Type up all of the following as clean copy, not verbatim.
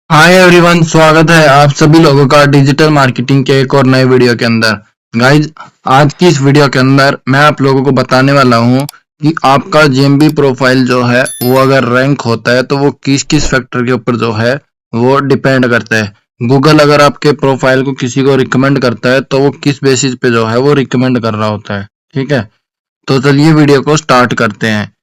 Hi everyone, स्वागत है आप सभी लोगों का डिजिटल मार्केटिंग के एक और नए वीडियो के अंदर। गाइज, आज की इस वीडियो के अंदर मैं आप लोगों को बताने वाला हूँ कि आपका जीएमबी प्रोफाइल जो है वो अगर रैंक होता है तो वो किस किस फैक्टर के ऊपर जो है वो डिपेंड करता है। गूगल अगर आपके प्रोफाइल को किसी को रिकमेंड करता है तो वो किस बेसिस पे जो है वो रिकमेंड कर रहा होता है। ठीक है, तो चलिए वीडियो को स्टार्ट करते हैं।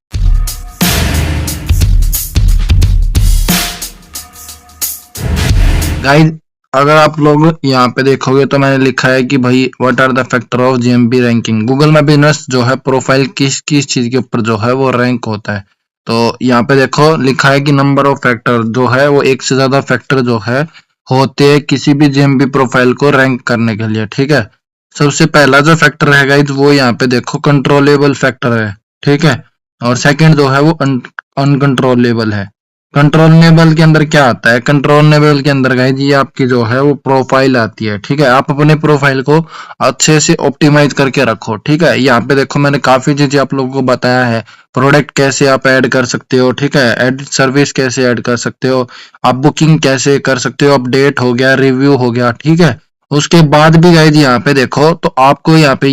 गाइस, अगर आप लोग यहाँ पे देखोगे तो मैंने लिखा है कि भाई what are the factor of GMB ranking. Google में बिजनेस जो है प्रोफाइल किस किस चीज के ऊपर जो है वो रैंक होता है। तो यहाँ पे देखो लिखा है कि नंबर ऑफ फैक्टर जो है वो एक से ज्यादा फैक्टर जो है होते हैं किसी भी जीएमबी प्रोफाइल को रैंक करने के लिए। ठीक है, सबसे पहला जो फैक्टर है गाइस वो यहाँ पे देखो कंट्रोलेबल फैक्टर है। ठीक है, और सेकंड जो है वो अनकंट्रोलेबल है। कंट्रोलेबल के अंदर क्या आता है? कंट्रोलेबल के अंदर गाइस ये आपकी जो है वो प्रोफाइल आती है। ठीक है, आप अपने प्रोफाइल को अच्छे से ऑप्टिमाइज करके रखो। ठीक है, यहाँ पे देखो मैंने काफी चीजें आप लोगों को बताया है। प्रोडक्ट कैसे आप ऐड कर सकते हो, ठीक है, एडिट सर्विस कैसे ऐड कर सकते हो, आप बुकिंग कैसे कर सकते हो, अपडेट हो गया, रिव्यू हो गया। ठीक है, उसके बाद भी गाइस यहाँ पे देखो तो आपको यहाँ पे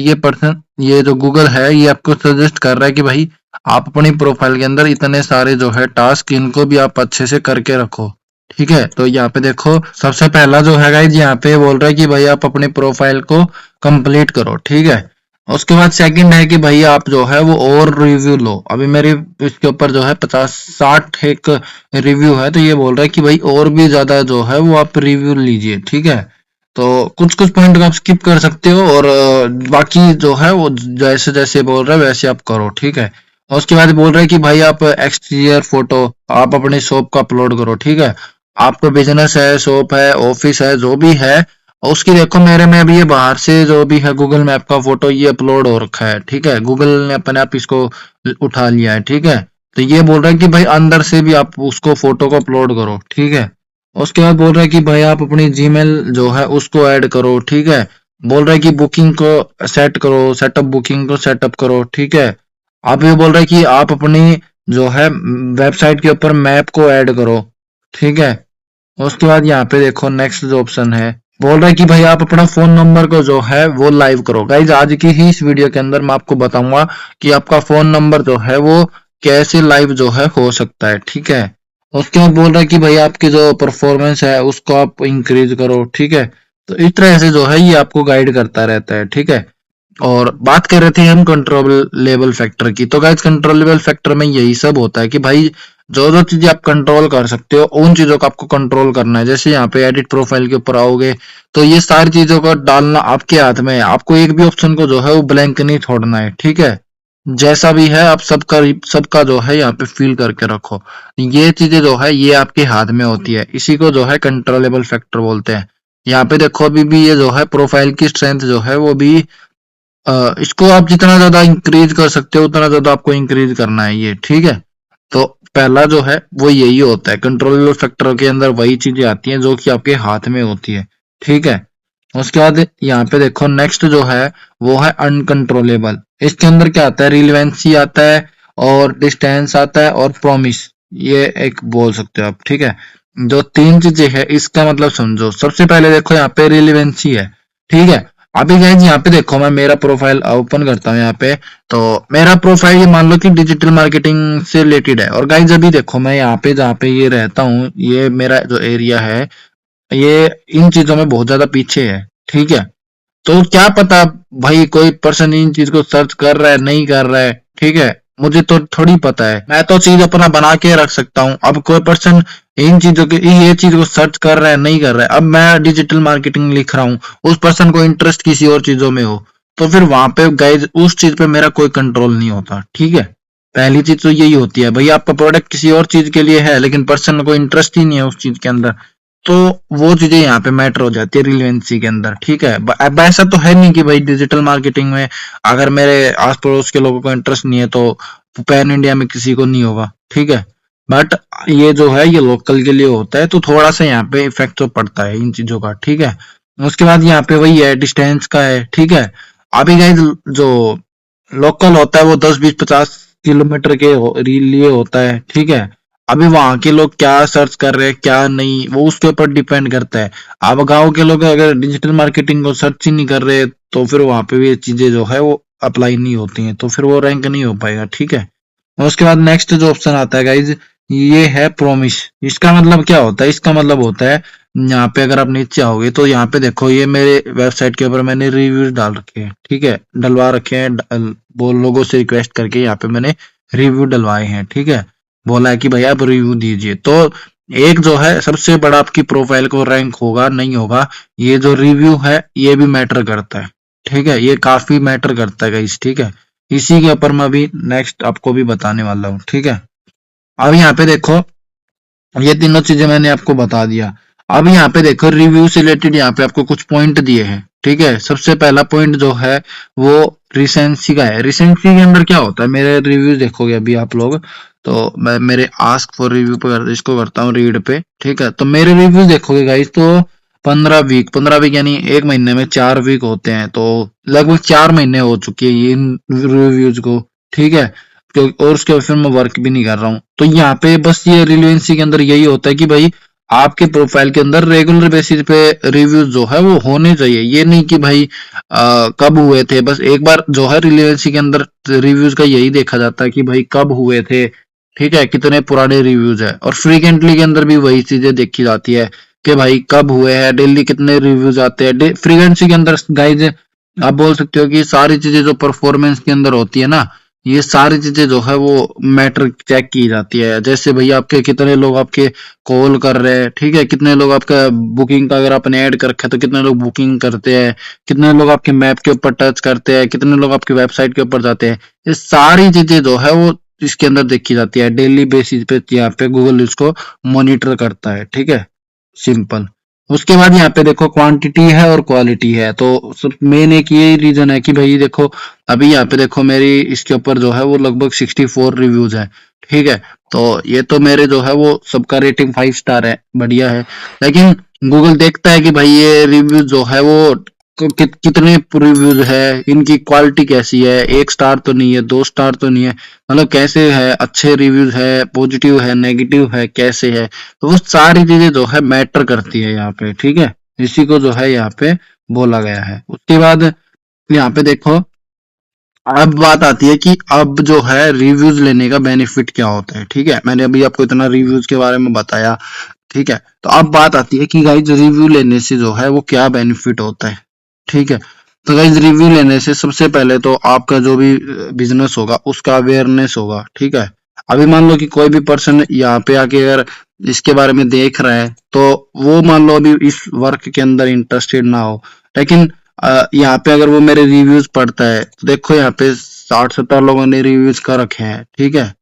ये जो गूगल है ये आपको सजेस्ट कर रहा है कि भाई आप अपनी प्रोफाइल के अंदर इतने सारे जो है टास्क इनको भी आप अच्छे से करके रखो। ठीक है, तो यहाँ पे देखो सबसे पहला जो है गाइज यहाँ पे बोल रहा है कि भाई आप अपनी प्रोफाइल को कंप्लीट करो। ठीक है, उसके बाद सेकंड है कि भाई आप जो है वो और रिव्यू लो। अभी मेरी इसके ऊपर जो है 50-60 एक रिव्यू है, तो ये बोल रहा है कि भाई और भी ज्यादा जो है वो आप रिव्यू लीजिए। ठीक है, तो कुछ कुछ पॉइंट आप स्किप कर सकते हो और बाकी जो है वो जैसे जैसे बोल रहा है वैसे आप करो। ठीक है, और उसके बाद बोल रहे हैं कि भाई आप एक्सटीरियर फोटो आप अपने शॉप का अपलोड करो। ठीक है, आपका बिजनेस है, शॉप है, ऑफिस है, जो भी है, उसकी देखो मेरे में अभी ये बाहर से जो भी है गूगल मैप का फोटो ये अपलोड हो रखा है। ठीक है, गूगल ने अपने आप इसको उठा लिया है। ठीक है, तो ये बोल रहा है कि भाई अंदर से भी आप उसको फोटो को अपलोड करो। ठीक है, उसके बाद बोल रहा है कि भाई आप अपनी जीमेल जो है उसको ऐड करो। ठीक है, बोल रहा है कि बुकिंग को सेट करो, सेटअप बुकिंग को सेटअप करो। ठीक है, आप ये बोल रहे हैं कि आप अपनी जो है वेबसाइट के ऊपर मैप को ऐड करो। ठीक है, उसके बाद यहाँ पे देखो नेक्स्ट जो ऑप्शन है बोल रहा है कि भाई आप अपना फोन नंबर को जो है वो लाइव करो। गाइज, आज की ही इस वीडियो के अंदर मैं आपको बताऊंगा कि आपका फोन नंबर जो है वो कैसे लाइव जो है हो सकता है। ठीक है, उसके बाद बोल रहा है कि भाई आपकी जो परफॉर्मेंस है उसको आप इंक्रीज करो। ठीक है, तो इस तरह से जो है ये आपको गाइड करता रहता है। ठीक है, और बात कर रहे थे हम कंट्रोलेबल फैक्टर की, तो गाइस कंट्रोलेबल फैक्टर में यही सब होता है कि भाई जो जो चीजें आप कंट्रोल कर सकते हो उन चीजों को आपको कंट्रोल करना है। जैसे यहाँ पे एडिट प्रोफाइल के ऊपर आओगे तो ये सारी चीजों को डालना आपके हाथ में है। आपको एक भी ऑप्शन को जो है वो ब्लैंक नहीं छोड़ना है। ठीक है, जैसा भी है आप सबका जो है यहाँ पे फील करके रखो। ये चीजें जो है ये आपके हाथ में होती है, इसी को जो है कंट्रोलेबल फैक्टर बोलते हैं। यहाँ पे देखो अभी भी ये जो है प्रोफाइल की स्ट्रेंथ जो है वो भी इसको आप जितना ज्यादा इंक्रीज कर सकते हो उतना ज्यादा आपको इंक्रीज करना है ये। ठीक है, तो पहला जो है वो यही होता है, कंट्रोलेबल फैक्टर के अंदर वही चीजें आती हैं जो कि आपके हाथ में होती है। ठीक है, उसके बाद यहाँ पे देखो नेक्स्ट जो है वो है अनकंट्रोलेबल। इसके अंदर क्या आता है? रिलेवेंसी आता है और डिस्टेंस आता है और प्रॉमिस, ये एक बोल सकते हो आप। ठीक है, जो तीन चीजें है इसका मतलब समझो। सबसे पहले देखो यहाँ पे रिलेवेंसी है। ठीक है, अभी गाइस यहाँ पे देखो मैं मेरा प्रोफाइल ओपन करता हूँ यहाँ पे, तो मेरा प्रोफाइल ये मान लो कि डिजिटल मार्केटिंग से रिलेटेड है। और गाइस अभी देखो मैं यहाँ पे जहाँ पे ये रहता हूँ ये मेरा जो एरिया है ये इन चीजों में बहुत ज्यादा पीछे है। ठीक है, तो क्या पता भाई कोई पर्सन इन चीज को सर्च कर रहा है नहीं कर रहा है। ठीक है, मुझे तो थोड़ी पता है, मैं तो चीज अपना बना के रख सकता हूँ। अब कोई पर्सन इन चीजों के ये चीज को सर्च कर रहा है नहीं कर रहा है, अब मैं डिजिटल मार्केटिंग लिख रहा हूँ, उस पर्सन को इंटरेस्ट किसी और चीजों में हो, तो फिर वहां पे गाइज उस चीज पे मेरा कोई कंट्रोल नहीं होता। ठीक है, पहली चीज तो यही होती है भाई आपका प्रोडक्ट किसी और चीज के लिए है लेकिन पर्सन को इंटरेस्ट ही नहीं है उस चीज के अंदर, तो वो चीजें यहाँ पे मैटर हो जाती है रिलेवेंसी के अंदर। ठीक है, अब ऐसा तो है नहीं कि भाई डिजिटल मार्केटिंग में अगर मेरे आस पड़ोस के लोगों को इंटरेस्ट नहीं है तो पैन इंडिया में किसी को नहीं होगा। ठीक है, बट ये जो है ये लोकल के लिए होता है, तो थोड़ा सा यहाँ पे इफेक्ट तो पड़ता है इन चीजों का। ठीक है, उसके बाद यहाँ पे वही है डिस्टेंस का है। ठीक है, अभी गाइस जो लोकल होता है वो 10-20-50 किलोमीटर के लिए होता है। ठीक है, अभी वहां के लोग क्या सर्च कर रहे हैं क्या नहीं, वो उसके ऊपर डिपेंड करता है। अब गांव के लोग अगर डिजिटल मार्केटिंग को सर्च ही नहीं कर रहे, तो फिर वहां पे भी ये चीजें जो है वो अप्लाई नहीं होती हैं, तो फिर वो रैंक नहीं हो पाएगा, ठीक है। और उसके बाद नेक्स्ट जो ऑप्शन आता है गाइज, ये है प्रोमिस। इसका मतलब क्या होता है? इसका मतलब होता है, यहाँ पे अगर आप नीचे आओगे तो यहाँ पे देखो, ये मेरे वेबसाइट के ऊपर मैंने रिव्यूज डाल रखे हैं, ठीक है, डलवा रखे हैं, वो लोगों से रिक्वेस्ट करके यहाँ पे मैंने रिव्यू डलवाए हैं, ठीक है। बोला है कि भैया आप रिव्यू दीजिए, तो एक जो है सबसे बड़ा आपकी प्रोफाइल को रैंक होगा नहीं होगा, ये जो रिव्यू है ये भी मैटर करता है, ठीक है, ये काफी मैटर करता है गाइस, ठीक है। इसी के ऊपर मैं अभी नेक्स्ट आपको भी बताने वाला हूँ, ठीक है। अब यहाँ पे देखो, ये तीनों चीजें मैंने आपको बता दिया। अब यहाँ पे देखो रिव्यू से रिलेटेड यहाँ पे आपको कुछ पॉइंट दिए हैं, ठीक है। सबसे पहला पॉइंट जो है वो रिसेंसी का है। रिसेंसी के अंदर क्या होता है, मेरे रिव्यू देखोगे अभी आप लोग, तो मैं मेरे आस्क फॉर रिव्यू पे इसको करता हूँ रीड पे, ठीक है। तो मेरे रिव्यू देखोगे गाइस, तो 15 वीक यानी एक महीने में 4 वीक होते हैं, तो लगभग 4 महीने हो चुके हैं इन रिव्यूज को, ठीक है। और उसके बाद फिर मैं वर्क भी नहीं कर रहा हूँ, तो यहाँ पे बस ये रिलेवेंसी के अंदर यही होता है कि भाई आपके प्रोफाइल के अंदर रेगुलर बेसिस पे रिव्यूज जो है वो होने चाहिए। ये नहीं कि भाई कब हुए थे, बस एक बार जो है रिलेवेंसी के अंदर रिव्यूज का यही देखा जाता है कि भाई कब हुए थे, ठीक है, कितने पुराने रिव्यूज है। और फ्रीक्वेंटली के अंदर भी वही चीजें देखी जाती है कि भाई कब हुए हैं, डेली कितने रिव्यूज आते हैं। फ्रीक्वेंसी के अंदर गाइज आप बोल सकते हो कि सारी चीजें जो परफॉर्मेंस के अंदर होती है ना, ये सारी चीजें जो है वो मैटर चेक की जाती है। जैसे भाई आपके कितने लोग आपके कॉल कर रहे हैं, ठीक है, कितने लोग आपका बुकिंग का अगर आपने ऐड कर रखा है तो कितने लोग बुकिंग करते हैं, कितने लोग आपके मैप के ऊपर टच करते हैं, कितने लोग आपकी वेबसाइट के ऊपर जाते हैं। ये सारी चीजें जो है वो इसके अंदर देखी जाती है डेली बेसिस पे, यहाँ पे गूगल इसको मॉनिटर करता है, ठीक है, सिंपल। उसके बाद यहाँ पे देखो क्वांटिटी है और क्वालिटी है, तो सब मेन एक ये रीजन है कि भाई देखो, अभी यहाँ पे देखो मेरी इसके ऊपर जो है वो लगभग 64 रिव्यूज है, ठीक है। तो ये तो मेरे जो है वो सबका रेटिंग 5 स्टार है, बढ़िया है। लेकिन गूगल देखता है कि भाई ये रिव्यूज जो है वो कितने रिव्यूज है, इनकी क्वालिटी कैसी है, 1 स्टार तो नहीं है, 2 स्टार तो नहीं है, मतलब कैसे है, अच्छे रिव्यूज है, पॉजिटिव है, नेगेटिव है, कैसे है। तो वो सारी चीजें जो है मैटर करती है यहाँ पे, ठीक है। इसी को जो है यहाँ पे बोला गया है। उसके बाद यहाँ पे देखो, अब बात आती है कि अब जो है रिव्यूज लेने का बेनिफिट क्या होता है, ठीक है। मैंने अभी आपको इतना रिव्यूज के बारे में बताया, ठीक है। तो अब बात आती है कि गाइज रिव्यू लेने से जो है वो क्या बेनिफिट होता है, ठीक है। तो गाइज रिव्यू लेने से सबसे पहले तो आपका जो भी बिजनेस होगा उसका अवेयरनेस होगा, ठीक है। अभी मान लो कि कोई भी पर्सन यहाँ पे आके अगर इसके बारे में देख रहा है, तो वो मान लो अभी इस वर्क के अंदर इंटरेस्टेड ना हो, लेकिन यहाँ पे अगर वो मेरे रिव्यूज पढ़ता है, तो देखो यहाँ पे 60-70 लोगों ने रिव्यूज कर रखे हैं, ठीक है।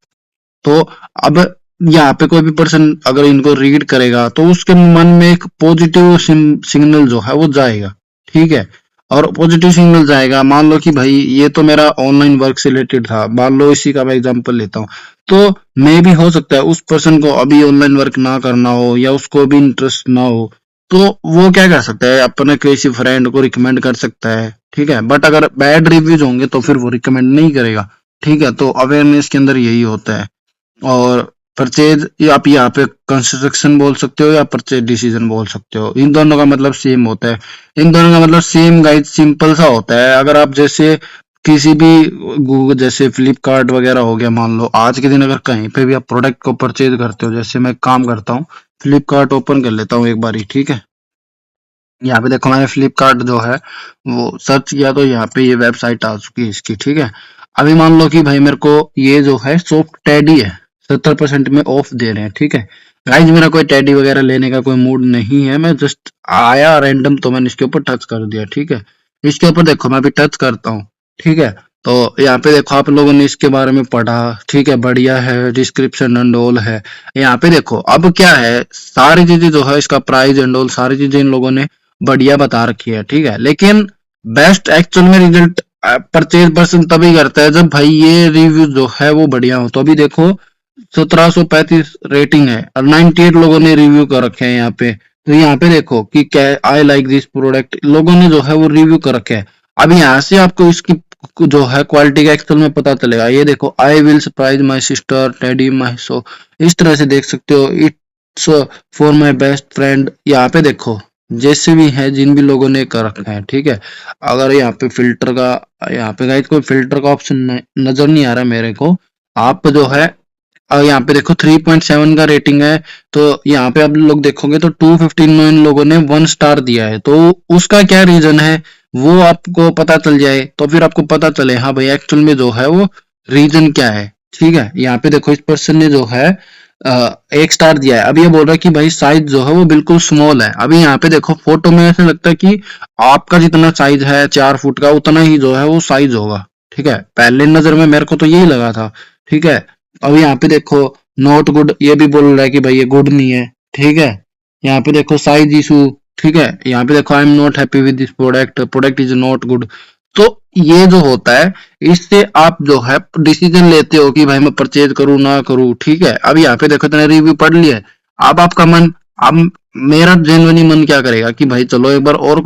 तो अब यहाँ पे कोई भी पर्सन अगर इनको रीड करेगा तो उसके मन में एक पॉजिटिव सिग्नल जो है वो जाएगा, ठीक है। और पॉजिटिव सिग्नल जाएगा, मान लो कि भाई ये तो मेरा ऑनलाइन वर्क से रिलेटेड था, मान लो इसी का मैं एग्जांपल लेता हूँ, तो मे भी हो सकता है उस पर्सन को अभी ऑनलाइन वर्क ना करना हो या उसको भी इंटरेस्ट ना हो, तो वो क्या कर सकता है, अपने किसी फ्रेंड को रिकमेंड कर सकता है, ठीक है। बट अगर बैड रिव्यूज होंगे तो फिर वो रिकमेंड नहीं करेगा, ठीक है। तो अवेयरनेस के अंदर यही होता है। और परचेज, आप यहाँ पे कंस्ट्रक्शन बोल सकते हो या परचेज डिसीजन बोल सकते हो, इन दोनों का मतलब सेम होता है। इन दोनों का मतलब सेम गाइड, सिंपल सा होता है। अगर आप जैसे किसी भी गूगल जैसे फ्लिपकार्ट वगैरह हो गया, मान लो आज के दिन अगर कहीं पे भी आप प्रोडक्ट को परचेज करते हो, जैसे मैं काम करता हूँ, फ्लिपकार्ट ओपन कर लेता हूँ एक बारी, ठीक है। यहाँ पे देखो मैंने फ्लिपकार्ट जो है वो सर्च किया, तो यहाँ पे ये वेबसाइट आ चुकी है इसकी, ठीक है। अभी मान लो कि भाई मेरे को ये जो है सॉफ्ट टेडी है, 70% में ऑफ दे रहे हैं, ठीक है। गाइज मेरा कोई टेडी वगैरह लेने का कोई मूड नहीं है, मैं जस्ट आया रैंडम तो मैंने इसके ऊपर टच कर दिया, ठीक है। इसके ऊपर देखो मैं अभी टच करता हूँ, ठीक है। तो यहाँ पे देखो आप लोगों ने इसके बारे में पढ़ा, ठीक है, बढ़िया है, डिस्क्रिप्शन एंड ऑल है। यहाँ पे देखो अब क्या है, सारी चीजें जो है इसका प्राइस एंड ऑल सारी चीजें इन लोगों ने बढ़िया बता रखी है, ठीक है। लेकिन बेस्ट एक्चुअल में रिजल्ट परचेज पर्सन तभी करता है जब भाई ये रिव्यू जो है वो बढ़िया हो। तो अभी देखो 1735 रेटिंग है और 98 लोगों ने रिव्यू कर रखे हैं यहाँ पे। तो यहाँ पे देखो कि क्या आई लाइक दिस प्रोडक्ट, लोगों ने जो है वो रिव्यू कर रखे हैं। अब यहाँ से आपको इसकी जो है क्वालिटी का एक्सेल में पता चलेगा। ये देखो, I will surprise my sister teddy my so, इस तरह से देख सकते हो। It's for my best friend, यहाँ पे देखो जैसे भी है जिन भी लोगों ने कर रखा है, ठीक है। अगर यहाँ पे फिल्टर का, यहाँ पे गाइस कोई फिल्टर का ऑप्शन नजर नहीं आ रहा मेरे को। आप जो है यहाँ पे देखो 3.7 का रेटिंग है, तो यहाँ पे आप लोग देखोगे तो 259 लोगों ने 1 स्टार दिया है। तो उसका क्या रीजन है वो आपको पता चल जाए, तो फिर आपको पता चले हाँ भाई एक्चुअल में जो है वो रीजन क्या है, ठीक है। यहाँ पे देखो इस पर्सन ने जो है 1 स्टार दिया है। अब ये बोल रहा है कि भाई साइज जो है वो बिल्कुल स्मॉल है। अभी यहाँ पे देखो फोटो में ऐसा लगता है कि आपका जितना साइज है 4 फुट का उतना ही जो है वो साइज होगा, ठीक है। पहले नजर में मेरे को तो यही लगा था, ठीक है। अब यहाँ पे देखो नॉट गुड, ये भी बोल रहा है कि भाई ये गुड नहीं है, ठीक है। यहाँ पे देखो साइज इशू, ठीक है। यहाँ पे देखो I am not happy with this product, product is not good. तो ये जो होता है इससे आप जो है डिसीजन लेते हो कि भाई मैं परचेज करूँ ना करूँ, ठीक है। अब यहाँ पे देखो इतने रिव्यू पढ़ लिए, अब आपका मन, अब मेरा जेन्युइनली मन क्या करेगा कि भाई चलो एक बार और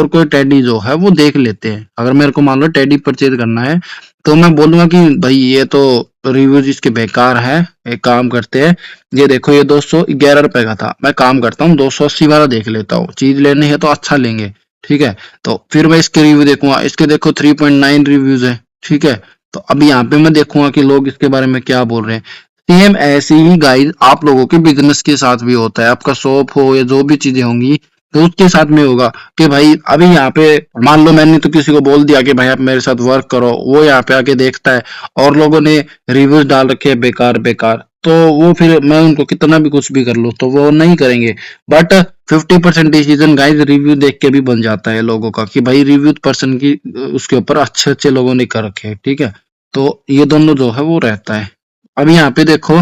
कोई टेडी जो है वो देख लेते हैं। अगर मेरे को मान लो टेडी परचेज करना है तो मैं बोलूंगा कि भाई ये तो रिव्यूज इसके बेकार है, एक काम करते हैं, ये देखो ये 211 रुपए का था, मैं काम करता हूँ 280 वाला देख लेता हूँ, चीज लेनी है तो अच्छा लेंगे, ठीक है। तो फिर मैं इसके रिव्यू देखूंगा, इसके देखो 3.9 रिव्यूज है, ठीक है। तो अब यहाँ पे मैं देखूंगा कि लोग इसके बारे में क्या बोल रहे हैं। सेम ऐसे ही गाइस आप लोगों के बिजनेस के साथ भी होता है, आपका शॉप हो या जो भी चीजें होंगी तो उसके साथ में होगा कि भाई अभी यहाँ पे मान लो मैंने तो किसी को बोल दिया कि भाई आप मेरे साथ वर्क करो, वो यहाँ पे आके देखता है और लोगों ने रिव्यूज डाल रखे हैं बेकार बेकार, तो वो फिर मैं उनको कितना भी कुछ भी कर लूँ तो वो नहीं करेंगे। बट 50% डिसीजन गाइस रिव्यू देख के भी बन जाता है लोगों का कि भाई रिव्यू पर्सन की उसके ऊपर अच्छे अच्छे लोगों ने कर रखे हैं, ठीक है। तो ये दोनों जो है वो रहता है। अब यहाँ पे देखो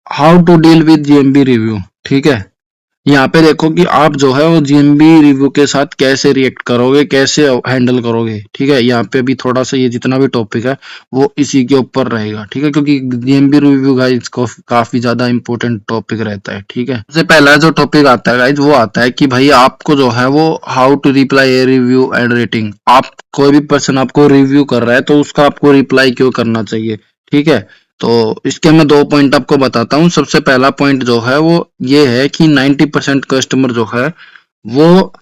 how to deal with GMB review, ठीक है। यहाँ पे देखो कि आप जो है वो जीएमबी रिव्यू के साथ कैसे रिएक्ट करोगे, कैसे हैंडल करोगे, ठीक है। यहाँ पे भी थोड़ा सा ये जितना भी टॉपिक है वो इसी के ऊपर रहेगा, ठीक है, क्योंकि जीएमबी रिव्यू गाइज को काफी ज्यादा इंपॉर्टेंट टॉपिक रहता है, ठीक है। सबसे पहला जो टॉपिक आता है गाइज वो आता है कि भाई आपको जो है वो how to reply a review and rating. आप कोई भी पर्सन आपको रिव्यू कर रहा है तो उसका आपको रिप्लाई क्यों करना चाहिए, ठीक है। तो इसके मैं 2 पॉइंट आपको बताता हूँ। सबसे पहला पॉइंट जो है वो ये है कि 90% कस्टमर जो है वो,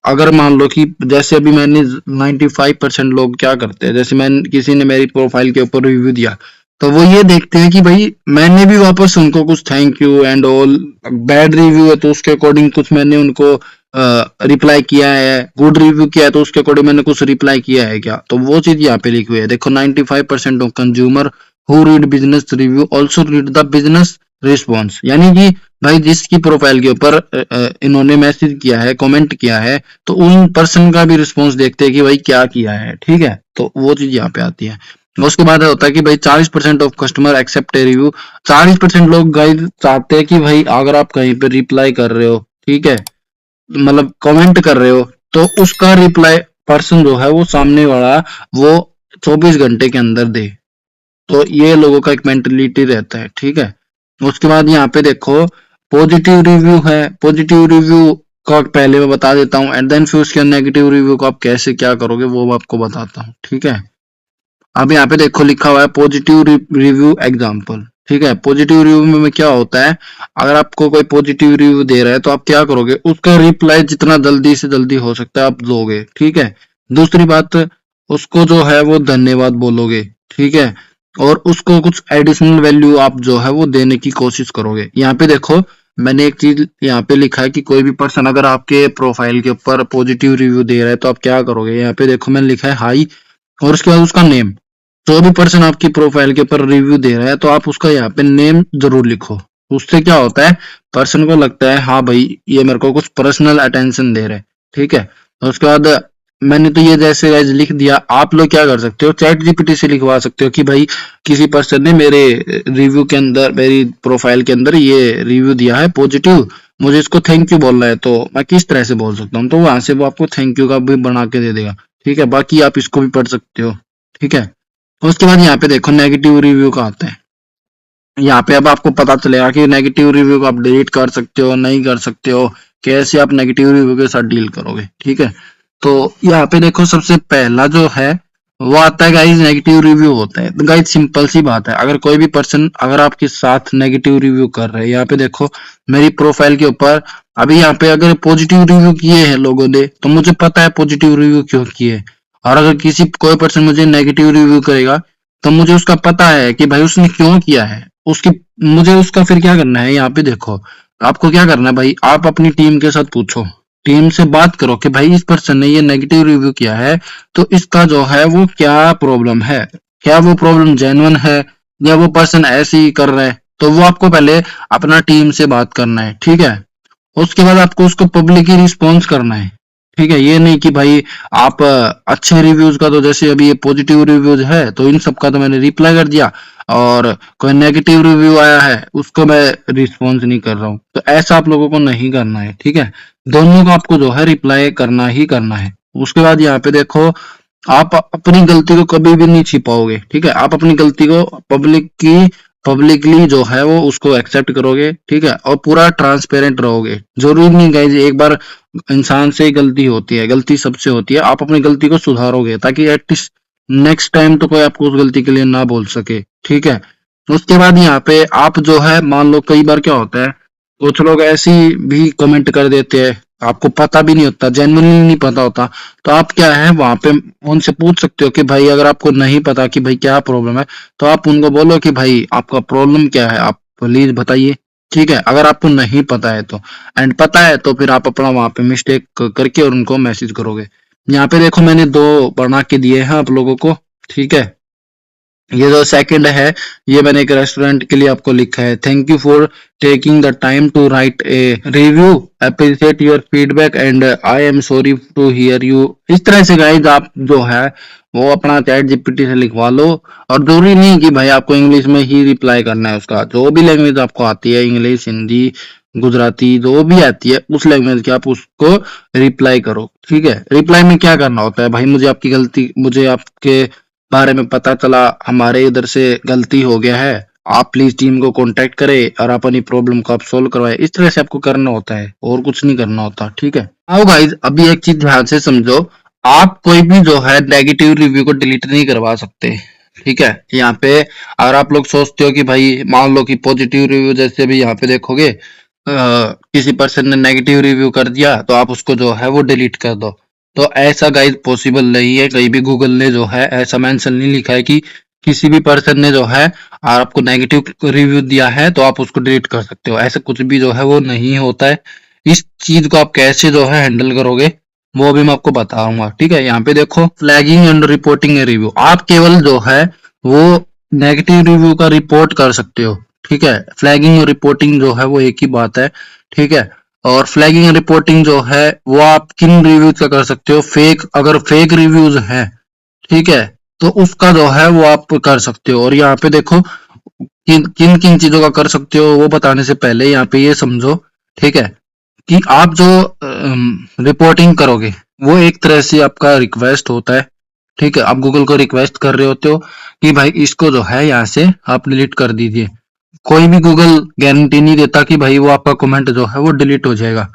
अगर मान लो कि जैसे अभी मैंने 95% लोग क्या करते हैं, जैसे मैं किसी ने मेरी प्रोफाइल के ऊपर रिव्यू दिया तो वो ये देखते हैं कि भाई मैंने भी वापस उनको कुछ thank you and all, bad review है तो उसके अकॉर्डिंग कुछ मैंने उनको रिप्लाई किया है, गुड रिव्यू किया है तो उसके अकॉर्डिंग मैंने कुछ रिप्लाई किया है क्या, तो वो चीज यहाँ पे लिखी हुई है। देखो 95% of consumer who read business review also read the business response, यानी कि भाई जिसकी प्रोफाइल के ऊपर इन्होंने मैसेज किया है, कमेंट किया है, तो उन पर्सन का भी रिस्पॉन्स देखते हैं कि भाई क्या किया है, ठीक है। तो वो चीज यहाँ पे आती है। उसके बाद होता है कि भाई 40% of customer accept a review. 40% लोग गाइड चाहते हैं कि भाई अगर आप कहीं पे रिप्लाई कर रहे हो, ठीक है, मतलब कमेंट कर रहे हो, तो उसका रिप्लाई पर्सन जो है वो सामने वाला वो 24 घंटे के अंदर दे। तो ये लोगों का एक मेंटेलिटी रहता है, ठीक है। उसके बाद यहाँ पे देखो पॉजिटिव रिव्यू है, पॉजिटिव रिव्यू का पहले मैं बता देता हूँ एंड देन फिर उसके नेगेटिव रिव्यू को आप कैसे क्या करोगे वो मैं आपको बताता हूँ, ठीक है। अब यहाँ पे देखो लिखा हुआ है पॉजिटिव रिव्यू एग्जाम्पल, ठीक है। पॉजिटिव रिव्यू में क्या होता है, अगर आपको कोई पॉजिटिव रिव्यू दे रहा है तो आप क्या करोगे, उसका रिप्लाई जितना जल्दी से जल्दी हो सकता है आप दोगे, ठीक है। दूसरी बात, उसको जो है वो धन्यवाद बोलोगे, ठीक है, और उसको कुछ एडिशनल वैल्यू आप जो है वो देने की कोशिश करोगे। यहाँ पे देखो मैंने एक चीज यहाँ पे लिखा है कि कोई भी पर्सन अगर आपके प्रोफाइल के ऊपर पॉजिटिव रिव्यू दे रहा है तो आप क्या करोगे। यहाँ पे देखो मैंने लिखा है हाई और उसके बाद उसका नेम। जो भी पर्सन आपकी प्रोफाइल के ऊपर रिव्यू दे रहा है तो आप उसका यहाँ पे नेम जरूर लिखो। उससे क्या होता है, पर्सन को लगता है हाँ भाई ये मेरे को कुछ पर्सनल अटेंशन दे रहे हैं, ठीक है। तो उसके बाद मैंने तो ये जैसे गाइस लिख दिया, आप लोग क्या कर सकते हो चैट जीपीटी से लिखवा सकते हो कि भाई किसी पर्सन ने मेरे रिव्यू के अंदर, मेरी प्रोफाइल के अंदर ये रिव्यू दिया है पॉजिटिव, मुझे इसको थैंक यू बोलना है तो मैं किस तरह से बोल सकता हूँ, तो वहां से वो आपको थैंक यू का भी बना के दे देगा, ठीक है। बाकी आप इसको भी पढ़ सकते हो, ठीक है। उसके बाद यहाँ पे देखो नेगेटिव रिव्यू का आता है। यहाँ पे अब आपको पता चलेगा कि नेगेटिव रिव्यू को आप डिलीट कर सकते हो नहीं कर सकते हो, कैसे आप नेगेटिव रिव्यू के साथ डील करोगे, ठीक है। तो यहाँ पे देखो सबसे पहला जो है वो आता है गाइज नेगेटिव रिव्यू होता है। तो गाइज सिंपल सी बात है, अगर कोई भी पर्सन अगर आपके साथ नेगेटिव रिव्यू कर रहा है, यहाँ पे देखो मेरी प्रोफाइल के ऊपर अभी यहाँ पे अगर पॉजिटिव रिव्यू किए हैं लोगों ने तो मुझे पता है पॉजिटिव रिव्यू क्यों किए। और अगर किसी कोई पर्सन मुझे नेगेटिव रिव्यू करेगा तो मुझे उसका पता है कि भाई उसने क्यों किया है। उसकी मुझे उसका फिर क्या करना है, यहाँ पे देखो आपको क्या करना है भाई, आप अपनी टीम के साथ पूछो, टीम से बात करो कि भाई इस पर्सन ने ये नेगेटिव रिव्यू किया है तो इसका जो है वो क्या प्रॉब्लम है, क्या वो प्रॉब्लम जेन्युइन है या वो पर्सन ऐसे ही कर रहा है। तो वो आपको पहले अपना टीम से बात करना है, ठीक है। उसके बाद आपको उसको पब्लिकली रिस्पॉन्स करना है, ठीक है। ये नहीं कि भाई आप अच्छे रिव्यूज का तो जैसे अभी ये पॉजिटिव रिव्यूज है तो इन सब का तो मैंने रिप्लाई कर दिया और कोई नेगेटिव रिव्यू आया है उसको मैं रिस्पॉन्स नहीं कर रहा हूँ। तो ऐसा आप लोगों को नहीं करना है, ठीक है। दोनों को आपको जो है रिप्लाई करना ही करना है। उसके बाद यहाँ पे देखो आप अपनी गलती को कभी भी नहीं छिपाओगे, ठीक है। आप अपनी गलती को पब्लिकली जो है वो उसको एक्सेप्ट करोगे, ठीक है। और पूरा ट्रांसपेरेंट रहोगे। जरूरी नहीं गाइज एक बार इंसान से ही गलती होती है, गलती सबसे होती है। आप अपनी गलती को सुधारोगे ताकि एटलीस्ट नेक्स्ट टाइम तो कोई आपको उस गलती के लिए ना बोल सके, ठीक है। उसके बाद यहाँ पे आप जो है मान लो कई बार क्या होता है कुछ लोग ऐसी भी कमेंट कर देते हैं, आपको पता भी नहीं होता, जेन्युइनली नहीं पता होता। तो आप क्या है वहां पे उनसे पूछ सकते हो कि भाई अगर आपको नहीं पता कि भाई क्या प्रॉब्लम है तो आप उनको बोलो कि भाई आपका प्रॉब्लम क्या है, आप प्लीज बताइए, ठीक है। अगर आपको नहीं पता है तो एंड पता है तो फिर आप अपना वहां पे मिस्टेक करके और उनको मैसेज करोगे। यहाँ पे देखो मैंने दो बना के दिए हैं आप लोगों को, ठीक है। ये जो सेकंड है ये मैंने एक रेस्टोरेंट के लिए आपको लिखा है, thank you for taking the time to write a review, appreciate your feedback and I am sorry to hear you. इस तरह से गाइज आप जो है वो अपना चैट जीपीटी से लिखवा लो। और जरूरी नहीं कि भाई आपको इंग्लिश में ही रिप्लाई करना है, उसका जो भी लैंग्वेज आपको आती है इंग्लिश हिंदी गुजराती जो भी आती है उस लैंग्वेज की आप उसको रिप्लाई करो, ठीक है। रिप्लाई में क्या करना होता है भाई, मुझे आपकी गलती मुझे आपके बारे में पता चला, हमारे इधर से गलती हो गया है, आप प्लीज टीम को कांटेक्ट करें और अपनी प्रॉब्लम को आप सोल्व करवाएं। इस तरह से आपको करना होता है और कुछ नहीं करना होता, ठीक है। आओ गाइज अभी एक चीज ध्यान से समझो, आप कोई भी जो है नेगेटिव रिव्यू को डिलीट नहीं करवा सकते, ठीक है। यहाँ पे अगर आप लोग सोचते हो कि भाई मान लो कि पॉजिटिव रिव्यू जैसे भी यहाँ पे देखोगे किसी पर्सन ने नेगेटिव रिव्यू कर दिया तो आप उसको जो है वो डिलीट कर दो, तो ऐसा गाइज पॉसिबल नहीं है। कहीं भी गूगल ने जो है ऐसा मेंशन नहीं लिखा है कि किसी भी पर्सन ने जो है आपको नेगेटिव रिव्यू दिया है तो आप उसको डिलीट कर सकते हो, ऐसा कुछ भी जो है वो नहीं होता है। इस चीज को आप कैसे जो है हैंडल करोगे वो भी मैं आपको बताऊंगा, ठीक है। यहाँ पे देखो flagging and reporting a review, आप केवल जो है वो नेगेटिव रिव्यू का रिपोर्ट कर सकते हो, ठीक है। फ्लैगिंग और रिपोर्टिंग जो है वो एक ही बात है, ठीक है। और फ्लैगिंग रिपोर्टिंग जो है वो आप किन रिव्यूज का कर सकते हो, फेक अगर फेक रिव्यूज हैं, ठीक है, तो उसका जो है वो आप कर सकते हो। और यहाँ पे देखो किन किन किन चीजों का कर सकते हो वो बताने से पहले यहाँ पे ये समझो, ठीक है, कि आप जो रिपोर्टिंग करोगे वो एक तरह से आपका रिक्वेस्ट होता है, ठीक है। आप गूगल को रिक्वेस्ट कर रहे होते हो कि भाई इसको जो है यहाँ से आप डिलीट कर दीजिए। कोई भी गूगल गारंटी नहीं देता कि भाई वो आपका कमेंट जो है वो डिलीट हो जाएगा,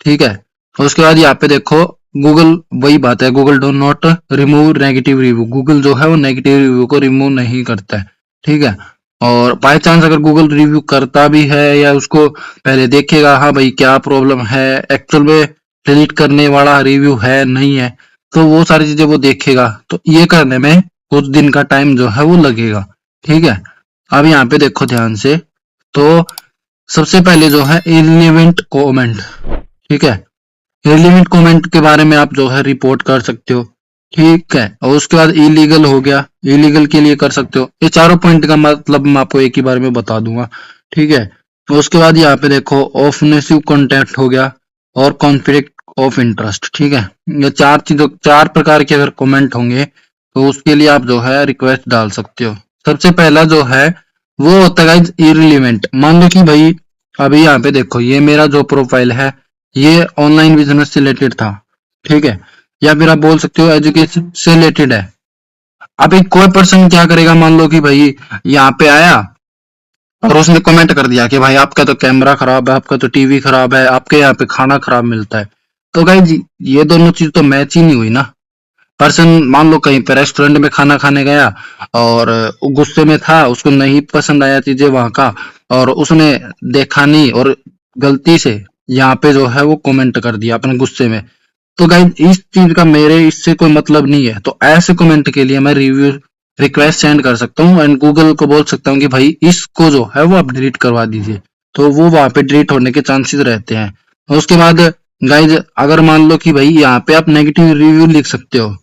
ठीक है। और उसके बाद यहाँ पे देखो गूगल वही बात है, Google do not remove negative review, Google जो है वो नेगेटिव रिव्यू को रिमूव नहीं करता है, ठीक है। और बाय चांस अगर गूगल रिव्यू करता भी है या उसको पहले देखेगा हाँ भाई क्या प्रॉब्लम है, एक्चुअल में डिलीट करने वाला रिव्यू है नहीं है, तो वो सारी चीजें वो देखेगा। तो ये करने में कुछ दिन का टाइम जो है वो लगेगा, ठीक है। अब यहाँ पे देखो ध्यान से, तो सबसे पहले जो है इररिलेवेंट कमेंट, ठीक है। इररिलेवेंट कमेंट के बारे में आप जो है रिपोर्ट कर सकते हो, ठीक है। और उसके बाद इलीगल हो गया, इलीगल के लिए कर सकते हो। ये चारों पॉइंट का मतलब मैं आपको एक ही बार में बता दूंगा, ठीक है। तो उसके बाद यहाँ पे देखो ऑफेंसिव कंटेंट हो गया और कॉन्फ्लिक्ट ऑफ इंटरेस्ट, ठीक है। ये चार चीजों चार प्रकार के अगर कमेंट होंगे तो उसके लिए आप जो है रिक्वेस्ट डाल सकते हो। सबसे पहला जो है वो होता है इररिलेवेंट। मान लो कि भाई अभी यहाँ पे देखो ये मेरा जो प्रोफाइल है ये ऑनलाइन बिजनेस से रिलेटेड था, ठीक है, या फिर आप बोल सकते हो एजुकेशन से रिलेटेड है। अब एक कोई पर्सन क्या करेगा, मान लो कि भाई यहाँ पे आया और उसने कमेंट कर दिया कि भाई आपका तो कैमरा खराब है, आपका तो टीवी खराब है, आपके यहाँ पे खाना खराब मिलता है। तो गाइज ये दोनों चीज तो मैच ही नहीं हुई ना। पर्सन मान लो कहीं पे रेस्टोरेंट में खाना खाने गया और गुस्से में था, उसको नहीं पसंद आया चीजें वहां का, और उसने देखा नहीं और गलती से यहाँ पे जो है वो कमेंट कर दिया अपने गुस्से में। तो गाइस इस चीज का मेरे इससे कोई मतलब नहीं है, तो ऐसे कमेंट के लिए मैं रिव्यू रिक्वेस्ट सेंड कर सकता हूँ एंड गूगल को बोल सकता हूँ कि भाई इसको जो है वो आप डिलीट करवा दीजिए, तो वो वहां पे डिलीट होने के चांसेस रहते हैं। और उसके बाद गाइज अगर मान लो कि भाई यहाँ पे आप नेगेटिव रिव्यू लिख सकते हो,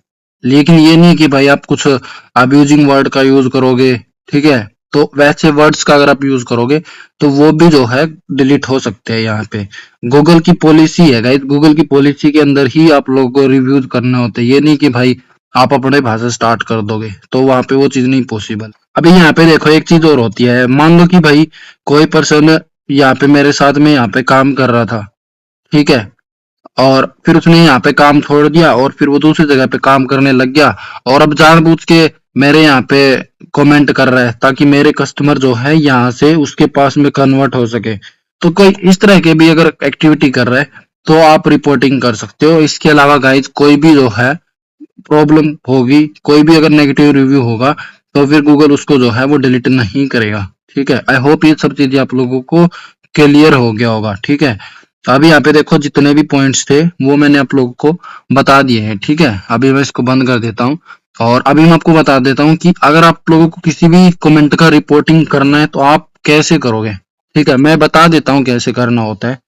लेकिन ये नहीं कि भाई आप कुछ अब्यूजिंग वर्ड का यूज करोगे, ठीक है, तो वैसे वर्ड्स का अगर आप यूज करोगे तो वो भी जो है डिलीट हो सकते हैं यहाँ पे। गूगल की पॉलिसी है गाइस, गूगल की पॉलिसी के अंदर ही आप लोगों को रिव्यूज करने होते हैं, ये नहीं कि भाई आप अपने भाषा स्टार्ट कर दोगे तो वहां पे वो चीज नहीं पॉसिबल। अभी यहाँ पे देखो एक चीज और होती है, मान लो कि भाई कोई पर्सन यहाँ पे मेरे साथ में यहाँ पे काम कर रहा था, ठीक है, और फिर उसने यहाँ पे काम छोड़ दिया और फिर वो दूसरी जगह पे काम करने लग गया, और अब जानबूझ के मेरे यहाँ पे कमेंट कर रहा है ताकि मेरे कस्टमर जो है यहाँ से उसके पास में कन्वर्ट हो सके। तो कोई इस तरह के भी अगर एक्टिविटी कर रहा है तो आप रिपोर्टिंग कर सकते हो। इसके अलावा गाइज कोई भी जो है प्रॉब्लम होगी, कोई भी अगर नेगेटिव रिव्यू होगा तो फिर गूगल उसको जो है वो डिलीट नहीं करेगा, ठीक है। आई होप ये सब चीजें आप लोगों को क्लियर हो गया होगा, ठीक है। तो अभी यहाँ पे देखो जितने भी पॉइंट्स थे वो मैंने आप लोगों को बता दिए हैं, ठीक है। अभी मैं इसको बंद कर देता हूँ और अभी मैं आपको बता देता हूँ कि अगर आप लोगों को किसी भी कमेंट का रिपोर्टिंग करना है तो आप कैसे करोगे, ठीक है। मैं बता देता हूँ कैसे करना होता है।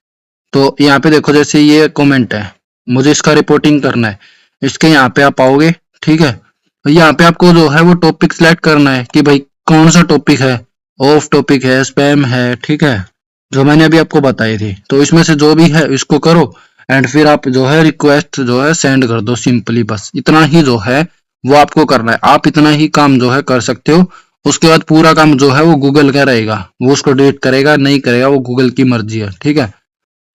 तो यहाँ पे देखो जैसे ये कमेंट है, मुझे इसका रिपोर्टिंग करना है, इसके यहाँ पे आप आओगे, ठीक है। तो यहाँ पे आपको जो है वो टॉपिक सिलेक्ट करना है कि भाई कौन सा टॉपिक है, ऑफ टॉपिक है, स्पैम है, ठीक है, जो मैंने अभी आपको बताई थी। तो इसमें से जो भी है इसको करो एंड फिर आप जो है रिक्वेस्ट जो है सेंड कर दो सिंपली, बस इतना ही जो है वो आपको करना है। आप इतना ही काम जो है कर सकते हो, उसके बाद पूरा काम जो है वो गूगल का रहेगा, वो उसको डिलीट करेगा नहीं करेगा वो गूगल की मर्जी है, ठीक है।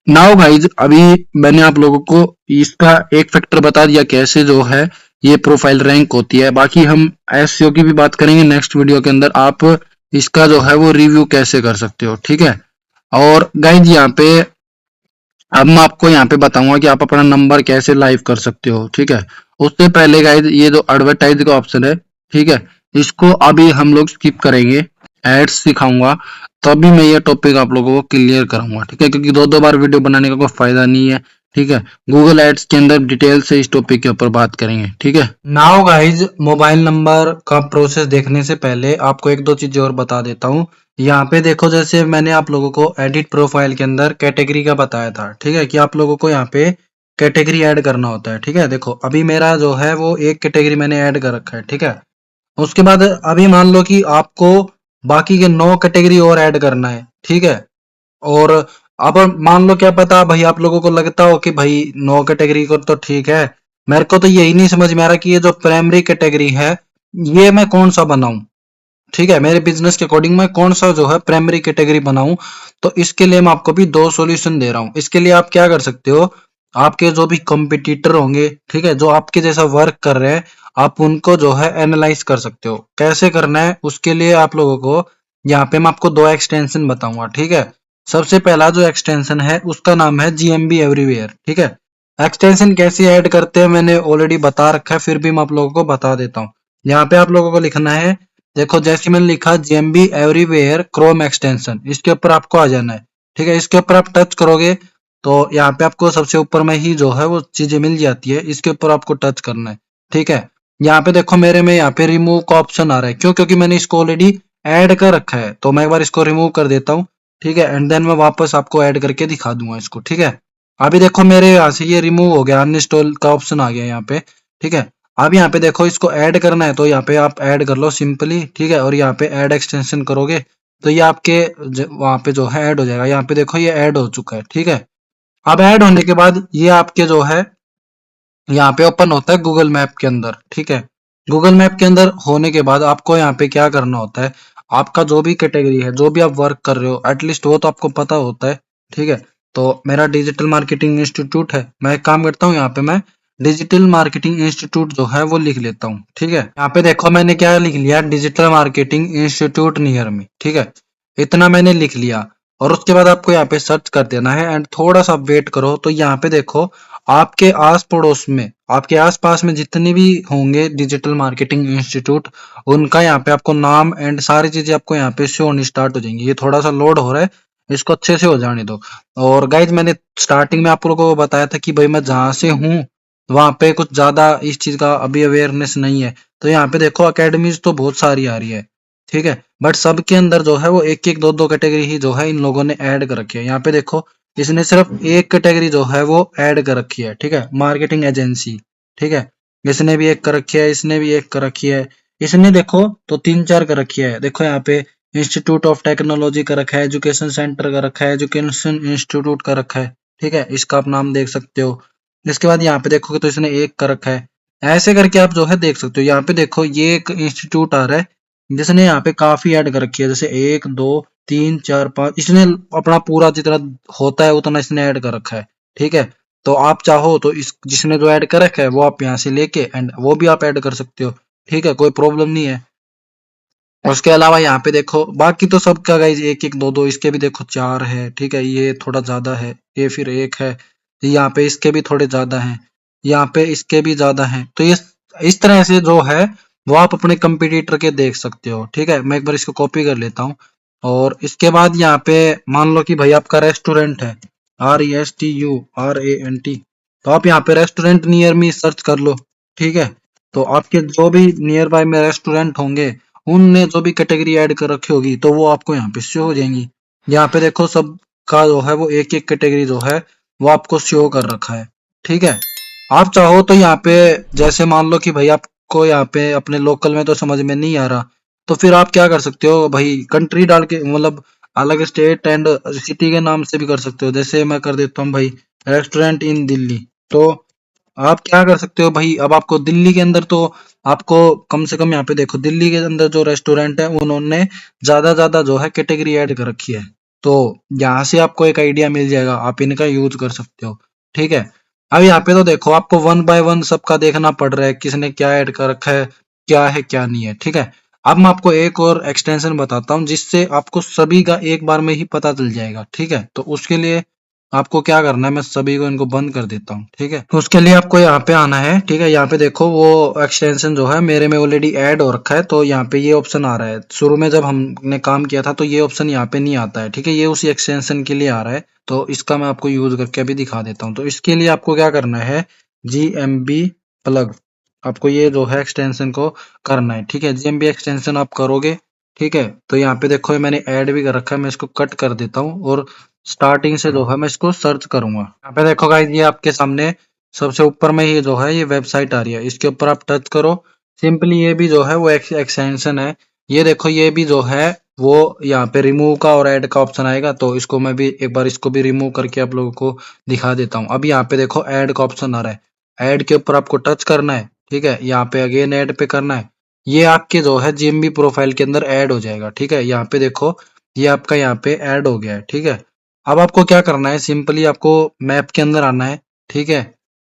नाउ गाइज अभी मैंने आप लोगों को इसका एक फैक्टर बता दिया कैसे जो है ये प्रोफाइल रैंक होती है। बाकी हम एसईओ की भी बात करेंगे नेक्स्ट वीडियो के अंदर, आप इसका जो है वो रिव्यू कैसे कर सकते हो, ठीक है। और गाइज यहाँ पे अब मैं आपको यहाँ पे बताऊंगा कि आप अपना नंबर कैसे लाइव कर सकते हो, ठीक है। उससे पहले गाइज ये जो एडवर्टाइज का ऑप्शन है, ठीक है, इसको अभी हम लोग स्किप करेंगे, एड्स सिखाऊंगा तभी मैं ये टॉपिक आप लोगों को क्लियर कराऊंगा, ठीक है, क्योंकि दो दो बार वीडियो बनाने का कोई फायदा नहीं है, ठीक है। गूगल एड्स के अंदर डिटेल से इस टॉपिक के ऊपर बात करेंगे, ठीक है। नाउ गाइज मोबाइल नंबर का प्रोसेस देखने से पहले आपको एक दो चीजें और बता देता हूँ। यहाँ पे देखो जैसे मैंने आप लोगों को एडिट प्रोफाइल के अंदर कैटेगरी का बताया था, ठीक है, कि आप लोगों को यहाँ पे कैटेगरी ऐड करना होता है, ठीक है। देखो अभी मेरा जो है वो एक कैटेगरी मैंने ऐड कर रखा है, ठीक है। उसके बाद अभी मान लो कि आपको बाकी के 9 कैटेगरी और ऐड करना है, ठीक है। और अब मान लो क्या पता भाई आप लोगों को लगता हो कि भाई 9 कैटेगरी को तो ठीक है, मेरे को तो यही नहीं समझ में आ रहा कि ये जो प्राइमरी कैटेगरी है ये मैं कौन सा बनाऊं, ठीक है, मेरे बिजनेस के अकॉर्डिंग मैं कौन सा जो है प्राइमरी कैटेगरी बनाऊं। तो इसके लिए मैं आपको भी दो सॉल्यूशन दे रहा हूं। इसके लिए आप क्या कर सकते हो, आपके जो भी कंपटीटर होंगे, ठीक है, जो आपके जैसा वर्क कर रहे हैं, आप उनको जो है एनालाइज कर सकते हो। कैसे करना है उसके लिए आप लोगों को यहाँ पे मैं आपको दो एक्सटेंशन बताऊंगा, ठीक है। सबसे पहला जो एक्सटेंशन है उसका नाम है जीएमबी एवरीवेयर, ठीक है। एक्सटेंशन कैसे ऐड करते हैं मैंने ऑलरेडी बता रखा है, फिर भी मैं आप लोगों को बता देता हूँ। यहाँ पे आप लोगों को लिखना है, देखो जैसे मैंने लिखा जीएमबी एवरीवेयर क्रोम एक्सटेंशन, इसके ऊपर आपको आ जाना है, ठीक है। इसके ऊपर आप टच करोगे तो यहाँ पे आपको सबसे ऊपर में ही जो है वो चीजें मिल जाती है, इसके ऊपर आपको टच करना है, ठीक है। यहाँ पे देखो मेरे में यहाँ पे रिमूव का ऑप्शन आ रहा है, क्यों, क्योंकि मैंने इसको ऑलरेडी ऐड कर रखा है। तो मैं एक बार इसको रिमूव कर देता हूँ, ठीक है, एंड देन मैं वापस आपको ऐड करके दिखा दूंगा इसको, ठीक है। अभी देखो मेरे यहाँ से ये रिमूव हो गया, अनइंस्टॉल का ऑप्शन आ गया यहाँ पे, ठीक है। अब यहाँ पे देखो इसको ऐड करना है तो यहाँ पे आप ऐड कर लो सिंपली, ठीक है, और यहाँ पे ऐड एक्सटेंशन करोगे तो ये आपके वहां पे जो है ऐड हो जाएगा। यहाँ पे देखो ये ऐड हो चुका है, ठीक है। अब ऐड होने के बाद ये आपके जो है यहाँ पे ओपन होता है गूगल मैप के अंदर, ठीक है। गूगल मैप के अंदर होने के बाद आपको यहाँ पे क्या करना होता है, आपका जो भी कैटेगरी है, जो भी आप वर्क कर रहे हो, एटलीस्ट वो तो आपको पता होता है, ठीक है। तो मेरा डिजिटल मार्केटिंग इंस्टीट्यूट है, मैं एक काम करता हूँ यहाँ पे मैं डिजिटल मार्केटिंग इंस्टीट्यूट जो है वो लिख लेता हूँ, ठीक है। यहाँ पे देखो मैंने क्या लिख लिया, digital marketing institute near me, ठीक है, इतना मैंने लिख लिया। और उसके बाद आपको यहाँ पे सर्च कर देना है एंड थोड़ा सा वेट करो तो यहाँ पे देखो आपके आस पड़ोस में आपके आसपास में जितने भी होंगे डिजिटल मार्केटिंग इंस्टीट्यूट, उनका यहाँ पे आपको नाम एंड सारी चीजें आपको यहाँ पे शो होनी स्टार्ट हो जाएंगी। ये थोड़ा सा लोड हो रहा है, इसको अच्छे से हो जाने दो। और गाइज मैंने स्टार्टिंग में आप लोगों को बताया था कि भाई मैं जहाँ से हूँ वहां पे कुछ ज्यादा इस चीज का अभी अवेयरनेस नहीं है। तो यहाँ पे देखो अकेडमीज तो बहुत सारी आ रही है, ठीक है, बट सबके अंदर जो है वो एक एक दो दो कैटेगरी ही जो है इन लोगों ने ऐड कर रखी है। यहाँ पे देखो इसने सिर्फ एक कैटेगरी जो है वो ऐड कर रखी है, ठीक है, मार्केटिंग एजेंसी, ठीक है, इसने भी एक कर रखी है, इसने भी एक कर रखी है, इसने देखो तो तीन चार कर रखी है। देखो यहाँ पे इंस्टीट्यूट ऑफ टेक्नोलॉजी का रखा है, एजुकेशन सेंटर का रखा है, एजुकेशन इंस्टीट्यूट का रखा है, ठीक है, इसका आप नाम देख सकते हो। इसके बाद यहाँ पे देखोगे तो इसने एक कर रखा है। ऐसे करके आप जो है देख सकते हो। यहाँ पे देखो ये एक इंस्टीट्यूट आ रहा है जिसने यहाँ पे काफी ऐड कर रखी है, जैसे एक दो तीन चार पांच, इसने अपना पूरा जितना होता है उतना इसने ऐड कर रखा है, ठीक है। तो आप चाहो तो इस जिसने जो ऐड कर रखा है वो आप यहाँ से लेके एंड वो भी आप ऐड कर सकते हो, ठीक है, कोई प्रॉब्लम नहीं है। उसके अलावा यहाँ पे देखो बाकी तो सबका गाइज एक एक दो दो, इसके भी देखो चार है, ठीक है, ये थोड़ा ज्यादा है, ये फिर एक है, यहाँ पे इसके भी थोड़े ज्यादा हैं, यहाँ पे इसके भी ज्यादा हैं। तो ये इस तरह से जो है वो आप अपने कंपटीटर के देख सकते हो, ठीक है। मैं एक बार इसको कॉपी कर लेता हूँ। और इसके बाद यहाँ पे मान लो कि भाई आपका रेस्टोरेंट है, RESTURANT, तो आप यहाँ पे रेस्टोरेंट नियर मी सर्च कर लो, ठीक है। तो आपके जो भी नियर बाय में रेस्टोरेंट होंगे उनने जो भी कैटेगरी ऐड कर रखी होगी तो वो आपको यहाँ पे शो हो जाएंगी। यहाँ पे देखो सब का जो है वो एक एक कैटेगरी जो है वो आपको शो कर रखा है, ठीक है। आप चाहो तो यहाँ पे जैसे मान लो कि भाई आपको यहाँ पे अपने लोकल में तो समझ में नहीं आ रहा, तो फिर आप क्या कर सकते हो भाई, कंट्री डाल के मतलब अलग स्टेट एंड सिटी के नाम से भी कर सकते हो। जैसे मैं कर देता हूँ भाई रेस्टोरेंट इन दिल्ली, तो आप क्या कर सकते हो भाई, अब आपको दिल्ली के अंदर तो आपको कम से कम यहाँ पे देखो दिल्ली के अंदर जो रेस्टोरेंट है उन्होंने ज्यादा जो है कैटेगरी ऐड कर रखी है। तो यहाँ से आपको एक आइडिया मिल जाएगा, आप इनका यूज कर सकते हो, ठीक है। अब यहाँ पे तो देखो आपको वन बाय वन सबका देखना पड़ रहा है, किसने क्या ऐड कर रखा है क्या नहीं है, ठीक है। अब मैं आपको एक और एक्सटेंशन बताता हूँ जिससे आपको सभी का एक बार में ही पता चल जाएगा, ठीक है। तो उसके लिए आपको क्या करना है, मैं सभी को इनको बंद कर देता हूँ, ठीक है। तो उसके लिए आपको यहाँ पे आना है, ठीक है। यहाँ पे देखो वो एक्सटेंशन जो है मेरे में ऑलरेडी ऐड हो रखा है, तो यहाँ पे ये ऑप्शन आ रहा है। शुरू में जब हमने काम किया था तो ये ऑप्शन यहाँ पे नहीं आता है, ठीक है, ये उसी एक्सटेंशन के लिए आ रहा है। तो इसका मैं आपको यूज करके अभी दिखा देता हूँ। तो इसके लिए आपको क्या करना है, GMB प्लग, आपको ये जो है एक्सटेंशन को करना है, ठीक है। GMB एक्सटेंशन आप करोगे, ठीक है। तो यहाँ पे देखो मैंने ऐड भी कर रखा है, मैं इसको कट कर देता हूँ और स्टार्टिंग से जो है मैं इसको सर्च करूंगा। यहाँ पे देखो गाइस ये आपके सामने सबसे ऊपर में ही जो है ये वेबसाइट आ रही है, इसके ऊपर आप टच करो। सिंपली ये भी जो है वो एक्सटेंशन है। ये देखो ये भी जो है वो यहाँ पे रिमूव का और ऐड का ऑप्शन आएगा, तो इसको मैं भी एक बार इसको भी रिमूव करके आप लोगों को दिखा देता हूँ। अब यहाँ पे देखो ऐड का ऑप्शन आ रहा है, ऐड के ऊपर आपको टच करना है, ठीक है। यहाँ पे अगेन ऐड पे करना है, ये आपके जो है GMB प्रोफाइल के अंदर ऐड हो जाएगा, ठीक है। यहाँ पे देखो ये आपका यहाँ पे ऐड हो गया है, ठीक है। अब आपको क्या करना है, सिंपली आपको मैप के अंदर आना है, ठीक है।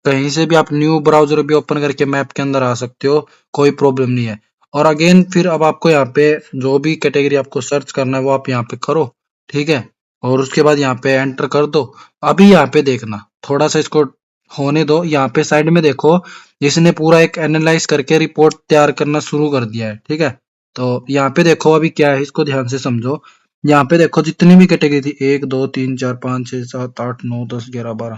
कहीं से भी आप न्यू ब्राउजर भी ओपन करके मैप के अंदर आ सकते हो, कोई प्रॉब्लम नहीं है। और अगेन फिर अब आपको यहाँ पे जो भी कैटेगरी आपको सर्च करना है वो आप यहाँ पे करो, ठीक है। और उसके बाद यहाँ पे एंटर कर दो। अभी यहाँ पे देखना थोड़ा सा इसको होने दो। यहाँ पे साइड में देखो इसने पूरा एक एनालाइज करके रिपोर्ट तैयार करना शुरू कर दिया है, ठीक है। तो यहाँ पे देखो अभी क्या है, इसको ध्यान से समझो। यहाँ पे देखो जितनी भी कैटेगरी थी, 1 2 3 4 5 6 7 8 9 10 11 12,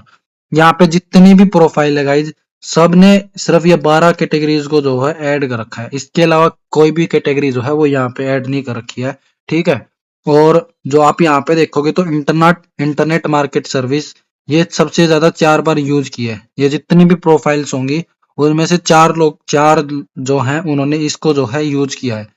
यहाँ पे जितनी भी प्रोफाइल है गाइज सब ने सिर्फ ये 12 कैटेगरीज को जो है ऐड कर रखा है। इसके अलावा कोई भी कैटेगरी जो है वो यहाँ पे ऐड नहीं कर रखी है, ठीक है। और जो आप यहाँ पे देखोगे तो इंटरनेट मार्केट सर्विस, ये सबसे ज्यादा 4 बार यूज की है। ये जितनी भी प्रोफाइल्स होंगी उनमें से चार जो हैं उन्होंने इसको जो है यूज किया है।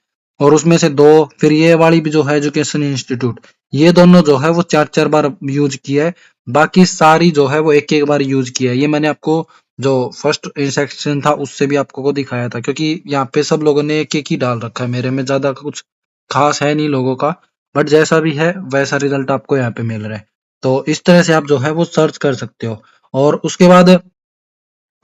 और उसमें से दो, फिर ये वाली भी जो है एजुकेशन इंस्टीट्यूट, ये दोनों जो है वो 4 4 बार यूज किया है। बाकी सारी जो है वो एक एक बार यूज किया है। ये मैंने आपको जो फर्स्ट सेक्शन था उससे भी आपको को दिखाया था, क्योंकि यहाँ पे सब लोगों ने एक एक ही डाल रखा है, मेरे में ज्यादा कुछ खास है नहीं लोगों का, बट जैसा भी है वैसा रिजल्ट आपको यहाँ पे मिल रहा है। तो इस तरह से आप जो है वो सर्च कर सकते हो। और उसके बाद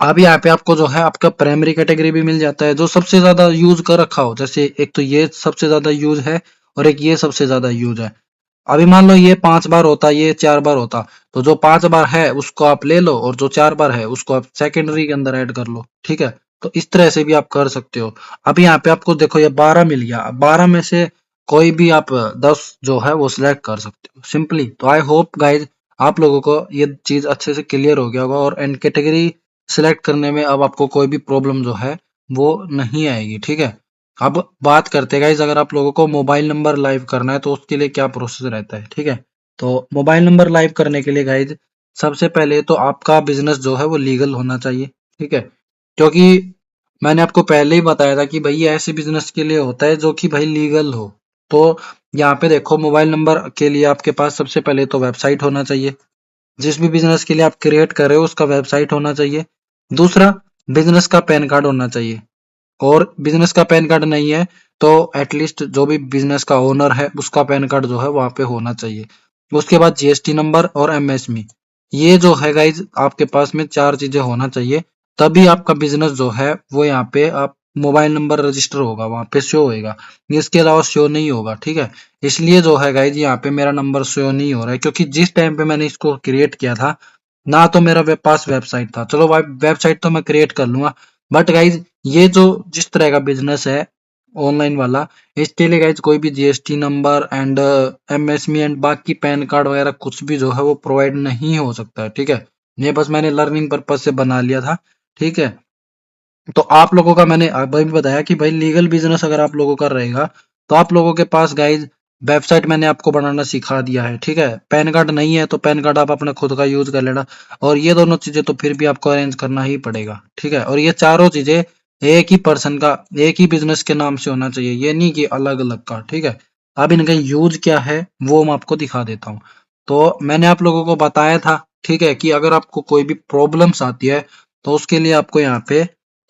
अब यहाँ पे आपको जो है आपका प्राइमरी कैटेगरी भी मिल जाता है जो सबसे ज्यादा यूज कर रखा हो। जैसे एक तो ये सबसे ज्यादा यूज है और एक ये सबसे ज्यादा यूज है। अभी मान लो ये 5 बार होता, ये 4 बार होता, तो जो 5 बार है उसको आप ले लो और जो 4 बार है उसको आप सेकेंडरी के अंदर ऐड कर लो, ठीक है। तो इस तरह से भी आप कर सकते हो। अब यहाँ पे आपको देखो ये 12 मिल गया, 12 में से कोई भी आप 10 जो है वो सिलेक्ट कर सकते हो सिंपली। तो आई होप गाइज आप लोगों को ये चीज अच्छे से क्लियर हो गया होगा और एंड कैटेगरी सिलेक्ट करने में अब आपको कोई भी प्रॉब्लम जो है वो नहीं आएगी, ठीक है। अब बात करते हैं गाइज, अगर आप लोगों को मोबाइल नंबर लाइव करना है तो उसके लिए क्या प्रोसेस रहता है, ठीक है। तो मोबाइल नंबर लाइव करने के लिए गाइज सबसे पहले तो आपका बिजनेस जो है वो लीगल होना चाहिए, ठीक है। क्योंकि मैंने आपको पहले ही बताया था कि भाई ये ऐसे बिजनेस के लिए होता है जो कि भाई लीगल हो। तो यहाँ पे देखो मोबाइल नंबर के लिए आपके पास सबसे पहले तो वेबसाइट होना चाहिए, जिस भी बिजनेस के लिए आप क्रिएट कर रहे हो उसका वेबसाइट होना चाहिए। दूसरा, बिजनेस का पैन कार्ड होना चाहिए, और बिजनेस का पैन कार्ड नहीं है तो एटलीस्ट जो भी बिजनेस का ओनर है उसका पैन कार्ड जो है वहां पे होना चाहिए। उसके बाद जीएसटी नंबर और एमएसएमई, ये जो है गाइज आपके पास में 4 चीजें होना चाहिए, तभी आपका बिजनेस जो है वो यहाँ पे आप मोबाइल नंबर रजिस्टर होगा, वहां पे शो होएगा। इसके अलावा शो नहीं होगा, ठीक है। इसलिए जो है गाइज यहाँ पे मेरा नंबर शो नहीं हो रहा है, क्योंकि जिस टाइम पे मैंने इसको क्रिएट किया था ना तो मेरा पास वेबसाइट था। चलो भाई वेबसाइट तो मैं क्रिएट कर लूंगा, बट गाइज ये जो जिस तरह का बिजनेस है ऑनलाइन वाला, इसके लिए गाइज कोई भी GST number and MSME and बाकी पैन कार्ड वगैरह कुछ भी जो है वो प्रोवाइड नहीं हो सकता है, ठीक है। ये बस मैंने लर्निंग पर्पज से बना लिया था, ठीक है। तो आप लोगों का मैंने अभी भी बताया कि भाई लीगल बिजनेस अगर आप लोगों का रहेगा तो आप लोगों के पास गाइज वेबसाइट मैंने आपको बनाना सिखा दिया है, ठीक है। पैन कार्ड नहीं है तो पैन कार्ड आप अपना खुद का यूज कर लेना, और ये दोनों चीजें तो फिर भी आपको अरेंज करना ही पड़ेगा, ठीक है। और ये चारों चीजें एक ही पर्सन का, एक ही बिजनेस के नाम से होना चाहिए, ये नहीं कि अलग अलग का, ठीक है। अब इनका यूज क्या है वो मैं आपको दिखा देता हूँ। तो मैंने आप लोगों को बताया था, ठीक है, कि अगर आपको कोई भी प्रॉब्लम्स आती है तो उसके लिए आपको यहाँ पे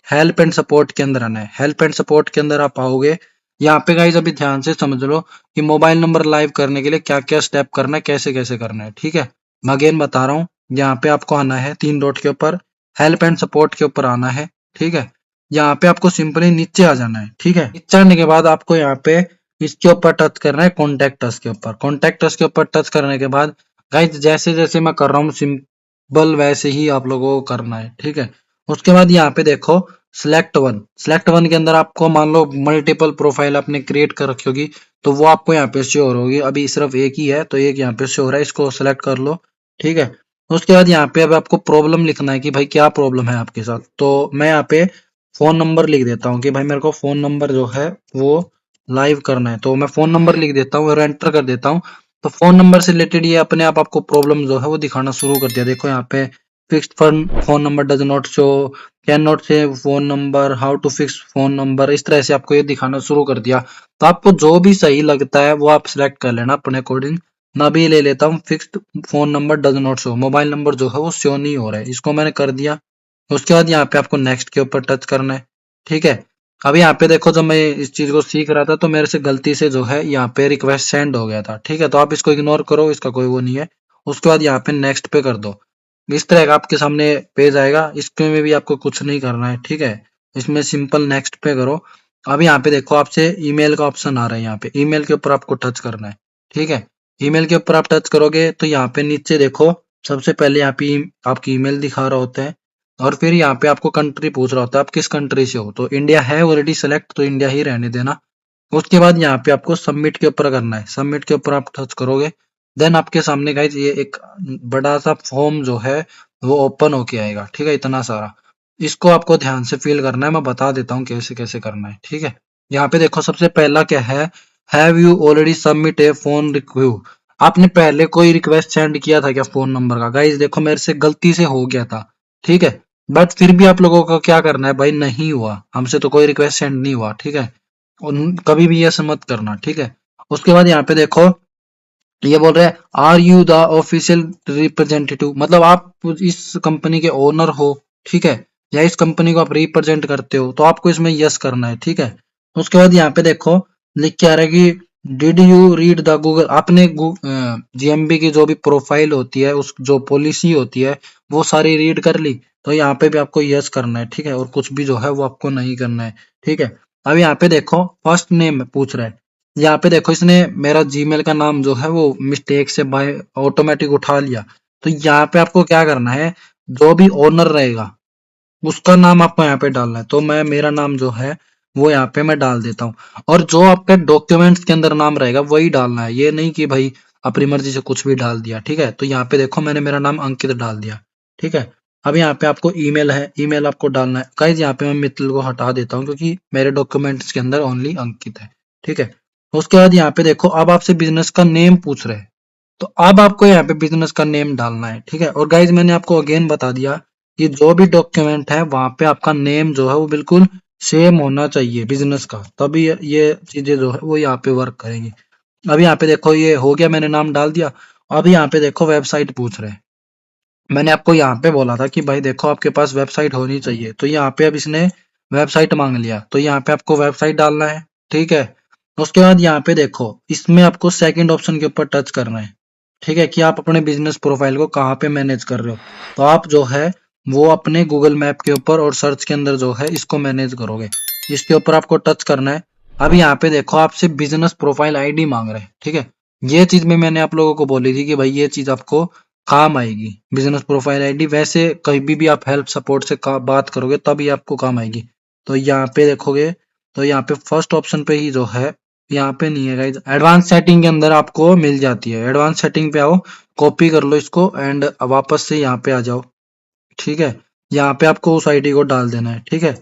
हेल्प एंड सपोर्ट के अंदर आना है। हेल्प एंड सपोर्ट के अंदर आप आओगे, यहाँ पे गाइज अभी ध्यान से समझ लो कि मोबाइल नंबर लाइव करने के लिए क्या क्या स्टेप करना है, कैसे कैसे करना है, ठीक है। मैं अगेन बता रहा हूँ, यहाँ पे आपको आना है 3 डॉट के ऊपर, हेल्प एंड सपोर्ट के ऊपर आना है, ठीक है। यहाँ पे आपको सिंपली नीचे आ जाना है, ठीक है। नीचे आने के बाद आपको यहाँ पे इसके ऊपर टच करना है, कॉन्टेक्ट अस के ऊपर। कॉन्टेक्ट अस के ऊपर टच करने के बाद गाइज जैसे जैसे मैं कर रहा हूँ सिंपल वैसे ही आप लोगों को करना है, ठीक है। उसके बाद यहाँ पे देखो सिलेक्ट वन के अंदर आपको मान लो मल्टीपल प्रोफाइल आपने क्रिएट कर रखी होगी, तो वो आपको यहाँ पे शो होगी। अभी सिर्फ एक ही है तो एक यहाँ पे शो हो रहा है, इसको सेलेक्ट कर लो, ठीक है। उसके बाद यहाँ पे अब आपको प्रॉब्लम लिखना है कि भाई क्या प्रॉब्लम है आपके साथ। तो मैं यहाँ पे फोन नंबर लिख देता हूँ कि भाई मेरे को फोन नंबर जो है वो लाइव करना है, तो मैं फोन नंबर लिख देता हूँ और एंटर कर देता हूँ। तो फोन नंबर से रिलेटेड ये अपने आप आपको प्रॉब्लम जो है वो दिखाना शुरू कर दिया। देखो यहाँ पे fixed phone number does not show, can not say phone number, how to fix phone number, इस तरह से आपको ये दिखाना शुरू कर दिया। तो आपको जो भी सही लगता है वो आप सिलेक्ट कर लेना अपने अकॉर्डिंग। मैं अभी ले लेता हूँ fixed phone number does not show, mobile number जो है वो शो नहीं हो रहा है, इसको मैंने कर दिया। उसके बाद यहाँ पे आपको नेक्स्ट के ऊपर टच करना है, ठीक है। अब यहाँ पे देखो जब मैं इस चीज को सीख रहा था तो मेरे से गलती से जो है यहाँ पे रिक्वेस्ट सेंड हो गया था, ठीक है। तो आप इसको इग्नोर करो, इसका कोई वो नहीं है। उसके बाद यहाँ पे नेक्स्ट पे कर दो, इस तरह का आपके सामने पेज आएगा। इसके में भी आपको कुछ नहीं करना है, ठीक है। इसमें सिंपल नेक्स्ट पे करो। अब यहाँ पे देखो आपसे ईमेल का ऑप्शन आ रहा है, यहाँ पे ईमेल के ऊपर आपको टच करना है, ठीक है। ईमेल के ऊपर आप टच करोगे तो यहाँ पे नीचे देखो सबसे पहले यहाँ पे आपकी ईमेल दिखा रहा होता है, और फिर यहाँ पे आपको कंट्री पूछ रहा होता है आप किस कंट्री से हो। तो इंडिया है ऑलरेडी सेलेक्ट, तो इंडिया ही रहने देना। उसके बाद यहाँ पे आपको सबमिट के ऊपर करना है, सबमिट के ऊपर आप टच करोगे, देन आपके सामने गाइज ये एक बड़ा सा फॉर्म जो है वो ओपन होके आएगा, ठीक है, इतना सारा। इसको आपको ध्यान से फिल करना है, मैं बता देता हूँ कैसे कैसे करना है, ठीक है। यहाँ पे देखो सबसे पहला क्या है, have you already submit A phone request, आपने पहले कोई रिक्वेस्ट सेंड किया था क्या फोन नंबर का। गाइज देखो मेरे से गलती से हो गया था, ठीक है, बट फिर भी आप लोगों को क्या करना है भाई, नहीं हुआ, हमसे तो कोई रिक्वेस्ट सेंड नहीं हुआ, ठीक है। कभी भी ऐसा मत करना, ठीक है। उसके बाद यहाँ पे देखो ये बोल रहे हैं are you the official representative, मतलब आप इस कंपनी के ओनर हो, ठीक है, या इस कंपनी को आप रिप्रेजेंट करते हो, तो आपको इसमें यस करना है, ठीक है। उसके बाद यहाँ पे देखो लिख के आ रहा है कि did you read the Google, आपने जीएमबी की जो भी प्रोफाइल होती है, उस जो पॉलिसी होती है वो सारी रीड कर ली, तो यहाँ पे भी आपको यस करना है, ठीक है। और कुछ भी जो है वो आपको नहीं करना है, ठीक है। अब यहाँ पे देखो फर्स्ट नेम पूछ रहा है, यहाँ पे देखो इसने मेरा जीमेल का नाम जो है वो मिस्टेक से बाय ऑटोमेटिक उठा लिया। तो यहाँ पे आपको क्या करना है, जो भी ओनर रहेगा उसका नाम आपको यहाँ पे डालना है। तो मैं मेरा नाम जो है वो यहाँ पे मैं डाल देता हूँ, और जो आपके डॉक्यूमेंट्स के अंदर नाम रहेगा वही डालना है। ये नहीं कि भाई अपनी मर्जी से कुछ भी डाल दिया, ठीक है। तो यहाँ पे देखो मैंने मेरा नाम अंकित डाल दिया, ठीक है। अब यहाँ पे आपको ईमेल है, ईमेल आपको डालना है। गाइस यहाँ पे मैं मित्तल को हटा देता हूँ क्योंकि मेरे डॉक्यूमेंट्स के अंदर ओनली अंकित है, ठीक है। उसके बाद यहाँ पे देखो अब आपसे बिजनेस का नेम पूछ रहे हैं, तो अब आपको यहाँ पे बिजनेस का नेम डालना है, ठीक है। और गाइज मैंने आपको अगेन बता दिया कि जो भी डॉक्यूमेंट है वहां पे आपका नेम जो है वो बिल्कुल सेम होना चाहिए बिजनेस का, तभी ये चीजें जो है वो यहाँ पे वर्क करेंगी। अब यहाँ पे देखो ये हो गया, मैंने नाम डाल दिया। अब यहाँ पे देखो वेबसाइट पूछ रहे हैं। मैंने आपको यहाँ पे बोला था कि भाई देखो आपके पास वेबसाइट होनी चाहिए, तो यहाँ पे अब इसने वेबसाइट मांग लिया, तो यहाँ पे आपको वेबसाइट डालना है, ठीक है। उसके बाद यहाँ पे देखो इसमें आपको सेकंड ऑप्शन के ऊपर टच करना है, ठीक है, कि आप अपने बिजनेस प्रोफाइल को कहाँ पे मैनेज कर रहे हो। तो आप जो है वो अपने गूगल मैप के ऊपर और सर्च के अंदर जो है इसको मैनेज करोगे, इसके ऊपर आपको टच करना है। अब यहाँ पे देखो आपसे बिजनेस प्रोफाइल आईडी मांग रहे हैं, ठीक है। ये चीज में मैंने आप लोगों को बोली थी कि भाई ये चीज आपको काम आएगी, बिजनेस प्रोफाइल आईडी। वैसे कभी भी आप हेल्प सपोर्ट से बात करोगे तब ये आपको काम आएगी। तो यहाँ पे देखोगे तो यहाँ पे फर्स्ट ऑप्शन पे ही जो है, यहाँ पे नहीं है गाइस, एडवांस सेटिंग के अंदर आपको मिल जाती है। एडवांस सेटिंग पे आओ, कॉपी कर लो इसको एंड वापस से यहाँ पे आ जाओ, ठीक है। यहाँ पे आपको उस आईडी को डाल देना है, ठीक है।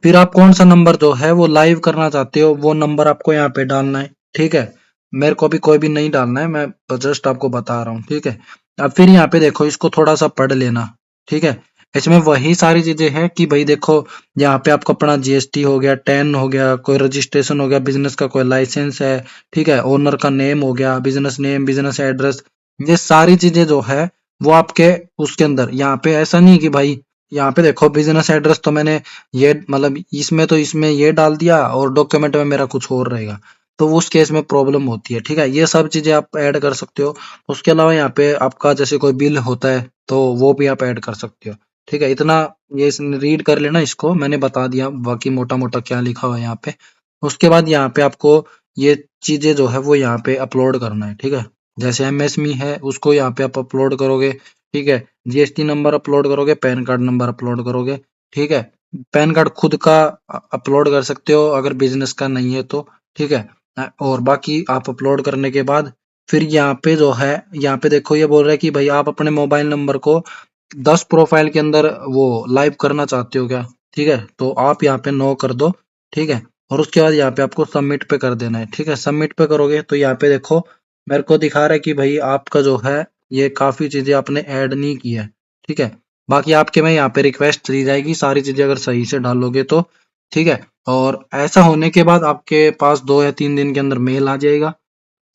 फिर आप कौन सा नंबर जो है वो लाइव करना चाहते हो वो नंबर आपको यहाँ पे डालना है, ठीक है। मेरे को भी कोई भी नहीं डालना है, मैं जस्ट आपको बता रहा हूँ, ठीक है। अब फिर यहाँ पे देखो इसको थोड़ा सा पढ़ लेना, ठीक है। इसमें वही सारी चीजें हैं कि भाई देखो यहाँ पे आपको अपना जीएसटी हो गया, टेन हो गया, कोई रजिस्ट्रेशन हो गया, बिजनेस का कोई लाइसेंस है, ठीक है, ओनर का नेम हो गया, बिजनेस नेम, बिजनेस एड्रेस, ये सारी चीजें जो है वो आपके उसके अंदर। यहाँ पे ऐसा नहीं कि भाई यहाँ पे देखो बिजनेस एड्रेस तो मैंने ये मतलब इसमें तो इसमें ये डाल दिया और डॉक्यूमेंट में मेरा कुछ और रहेगा, तो उस केस में प्रॉब्लम होती है, ठीक है। ये सब चीजें आप ऐड कर सकते हो। उसके अलावा यहाँ पे आपका जैसे कोई बिल होता है तो वो भी आप ऐड कर सकते हो, ठीक है। इतना ये रीड कर लेना, इसको मैंने बता दिया बाकी मोटा मोटा क्या लिखा हुआ है यहाँ पे। उसके बाद यहाँ पे आपको ये चीजें जो है वो यहाँ पे अपलोड करना है, ठीक है। जैसे एमएसएमई है उसको यहाँ पे आप अपलोड करोगे, ठीक है। जीएसटी नंबर अपलोड करोगे, पैन कार्ड नंबर अपलोड करोगे, ठीक है। पैन कार्ड खुद का अपलोड कर सकते हो अगर बिजनेस का नहीं है तो, ठीक है। और बाकी आप अपलोड करने के बाद फिर यहाँ पे जो है यहाँ पे देखो ये बोल रहा है कि भाई आप अपने मोबाइल नंबर को 10 प्रोफाइल के अंदर वो लाइव करना चाहते हो क्या, ठीक है। तो आप यहाँ पे नो कर दो, ठीक है। और उसके बाद यहाँ पे आपको सबमिट पे कर देना है, ठीक है। सबमिट पे करोगे तो यहाँ पे देखो मेरे को दिखा रहा है कि भाई आपका जो है ये काफी चीजें आपने ऐड नहीं की है, ठीक है। बाकी आपके में यहाँ पे रिक्वेस्ट दी जाएगी, सारी चीजें अगर सही से डालोगे तो, ठीक है। और ऐसा होने के बाद आपके पास 2 या 3 दिन के अंदर मेल आ जाएगा।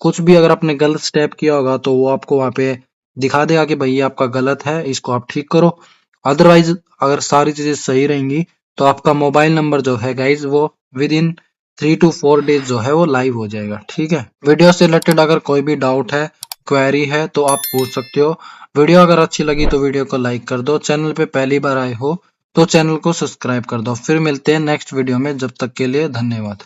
कुछ भी अगर आपने गलत स्टेप किया होगा तो वो आपको वहाँ पे दिखा देगा कि भाई ये आपका गलत है, इसको आप ठीक करो। अदरवाइज अगर सारी चीजें सही रहेंगी तो आपका मोबाइल नंबर जो है गाइज वो विद इन 3 to 4 डेज जो है वो लाइव हो जाएगा, ठीक है। वीडियो से रिलेटेड अगर कोई भी डाउट है, क्वेरी है तो आप पूछ सकते हो। वीडियो अगर अच्छी लगी तो वीडियो को लाइक कर दो, चैनल पे पहली बार आए हो तो चैनल को सब्सक्राइब कर दो। फिर मिलते हैं नेक्स्ट वीडियो में, जब तक के लिए धन्यवाद।